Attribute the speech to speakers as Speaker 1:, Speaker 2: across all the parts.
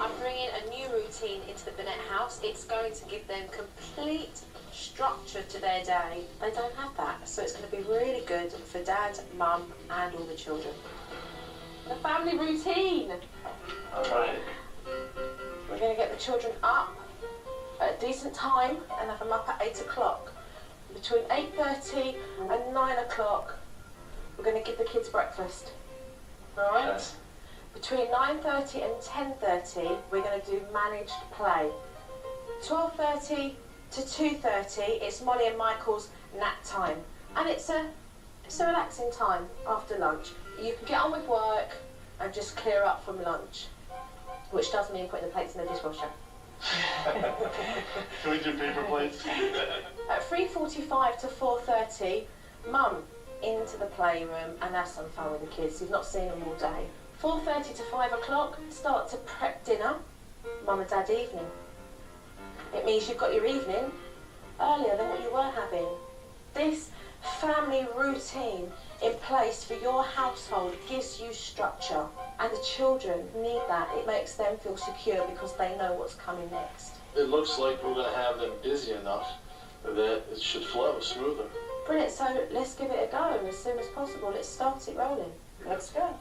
Speaker 1: I'm bringing a new routine into the Burnett house. It's going to give them complete structure to their day. They don't have that, so it's going to be really good for Dad, Mum, and all the children. The family routine.
Speaker 2: All right.
Speaker 1: We're going to get the children up at a decent time and have them up at 8 o'clock. Between 8:30 and 9 o'clock, we're going to give the kids breakfast. All right?
Speaker 2: Okay.
Speaker 1: Between 9:30 and 10:30, we're going to do managed play. 12:30 to 2:30, it's Molly and Michael's nap time. And it's a relaxing time after lunch. You can get on with work and just clear up from lunch, which does mean putting the plates in the dishwasher.
Speaker 2: Can we do paper plates?
Speaker 1: At 3:45 to 4:30, Mum into the playroom and have some fun with the kids. You've not seen them all day. 4:30 to 5 o'clock, start to prep dinner. Mum and Dad evening. It means you've got your evening earlier than what you were having. This family routine in place for your household gives you structure, and the children need that. It makes them feel secure because they know what's coming next.
Speaker 2: It looks like we're going to have them busy enough that it should flow smoother.
Speaker 1: Brilliant, so let's give it a go as soon as possible. Let's start it rolling. Let's go.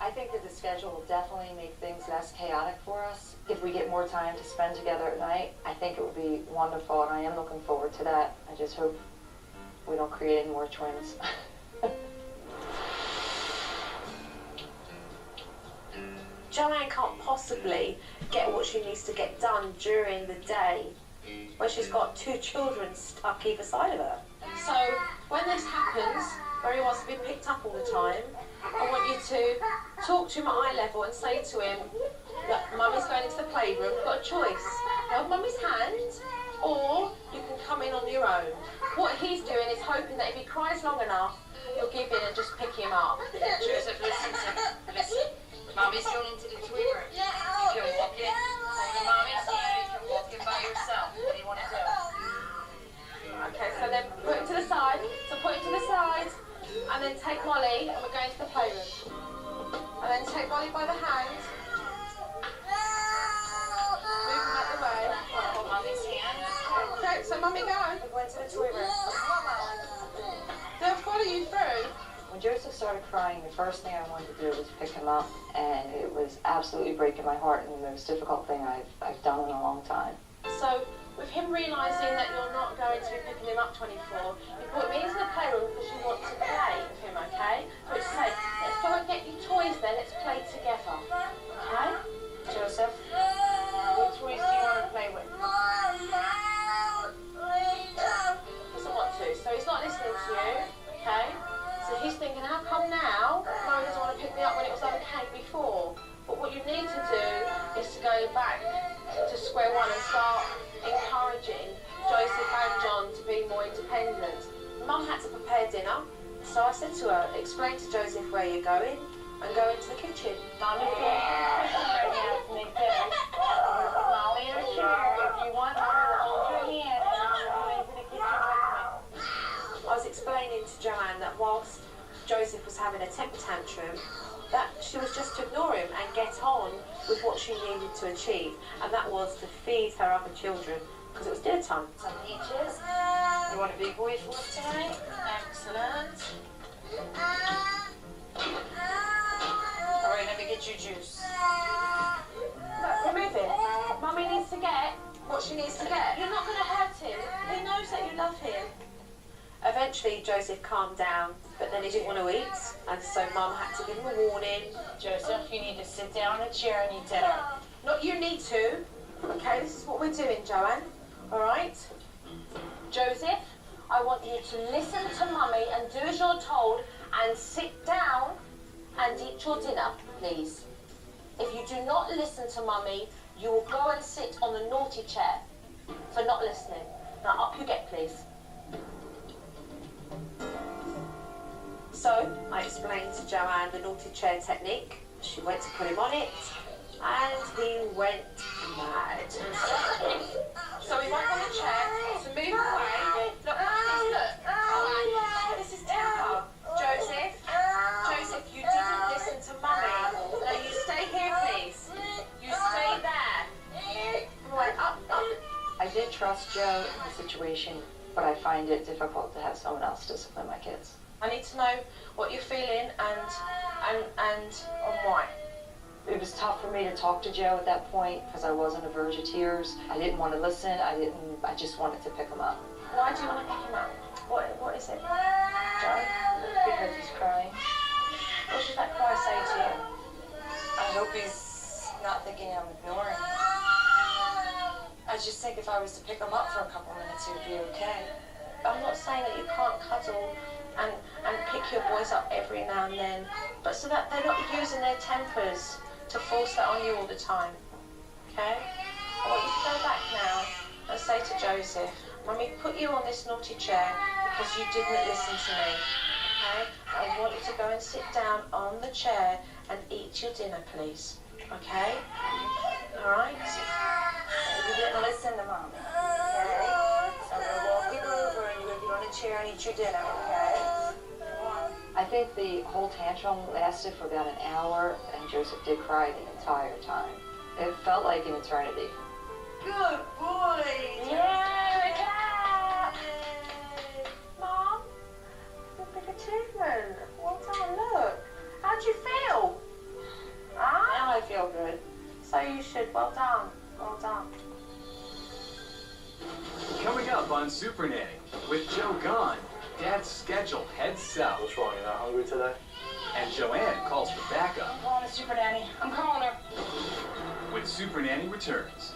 Speaker 3: I think that the schedule will definitely make things less chaotic for us. If we get more time to spend together at night, I think it would be wonderful, and I am looking forward to that. I just hope we don't create any more twins.
Speaker 1: Joanne can't possibly get what she needs to get done during the day when she's got 2 children stuck either side of her. So when this happens, where he wants to be picked up all the time, I want you to talk to him at eye level and say to him, look, Mummy's going into the playroom, you've got a choice. Hold Mummy's hand, or you can come in on your own. What he's doing is hoping that if he cries long enough, you'll give in and just pick him up.
Speaker 4: Joseph, listen. Mommy's going into the toy room. You can walk in. Hold Mommy's hand. You can walk in by yourself. What do you want to do?
Speaker 1: Okay, so then put him to the side. So put him to the side, and then take Molly, and we're going to the playroom. And then take Molly by the hand. Move him out the way.
Speaker 4: Hold Mommy's hand.
Speaker 1: Okay, so Mummy, go.
Speaker 3: We're going to the toy room.
Speaker 1: They'll follow you through.
Speaker 3: When Joseph started crying, the first thing I wanted to do was pick him up, and it was absolutely breaking my heart and the most difficult thing I've done in a long time.
Speaker 1: So, with him realising that you're not going to be picking him up 24, you put him into the playroom because you want to play with him, okay? So it's say, let's go and get you toys then, let's play together. Okay? Joseph?
Speaker 4: What toys do you want to play with?
Speaker 1: Doesn't want to, so he's not listening to you, okay? So he's thinking, how come now Mum doesn't want to pick me up when it was okay before? But what you need to do is to go back to square one and start encouraging Joseph and John to be more independent. Mum had to prepare dinner, so I said to her, explain to Joseph where you're going and go into the kitchen.
Speaker 4: Mommy's going to the kitchen right now to make dinner. I'm going to put Molly in her chair. If you want, Mommy will hold your hand and I'll go into the kitchen with me.
Speaker 1: I was explaining to Joanne that whilst Joseph was having a temper tantrum, that she was just to ignore him and get on with what she needed to achieve, and that was to feed her other children, because it was dinner time.
Speaker 4: Some peaches. You want a big boy for us tonight? Excellent. All right, let me get you juice.
Speaker 1: Look, remove it. Mummy needs to get what she needs to get. You're not going to hurt him. He knows that you love him. Eventually, Joseph calmed down, but then he didn't want to eat, and so Mum had to give him a warning.
Speaker 4: Joseph, you need to sit down in a chair and eat dinner.
Speaker 1: Not you need to. Okay, this is what we're doing, Joanne. All right? Joseph, I want you to listen to Mummy and do as you're told and sit down and eat your dinner, please. If you do not listen to Mummy, you will go and sit on the naughty chair for not listening. Now, up you get, please. So, I explained to Joanne the naughty chair technique. She went to put him on it, and he went mad. So he went on the chair to move away. Look, look. This is temper. Joseph, you didn't listen to Mummy. No, you stay here, please. You stay there.
Speaker 3: trust Joe in the situation, but I find it difficult to have someone else discipline my kids.
Speaker 1: I need to know what you're feeling and why.
Speaker 3: It was tough for me to talk to Joe at that point because I was on the verge of tears. I didn't want to listen. I just wanted to pick him up.
Speaker 1: Why do you want to pick him up? What is it, Joe?
Speaker 3: Because he's crying.
Speaker 1: What does that cry say to you?
Speaker 3: I hope he's not thinking I'm ignoring him. I just think if I was to pick him up for a couple minutes, he would be okay.
Speaker 1: I'm not saying that you can't cuddle and pick your boys up every now and then, but so that they're not using their tempers to force that on you all the time, okay? I want you to go back now and say to Joseph, Mummy put you on this naughty chair because you didn't listen to me, okay? I want you to go and sit down on the chair and eat your dinner, please, okay? All right?
Speaker 3: You didn't listen to Mommy, okay? So I'm going to walk you over and you're going to get on a chair and eat your dinner, okay? I think the whole tantrum lasted for about an hour, and Joseph did cry the entire time. It felt like an eternity.
Speaker 1: Good boy! Yeah, clap! Mom, a big achievement. Well done, look. How'd you feel?
Speaker 3: Now I feel good.
Speaker 1: So you should. Well done. Well done.
Speaker 5: Coming up on SuperNanny, with Joe gone, Dad's schedule heads south.
Speaker 2: What's wrong? You're not hungry today?
Speaker 5: And Joanne calls for backup
Speaker 3: I'm calling a SuperNanny. I'm calling her.
Speaker 5: when SuperNanny returns.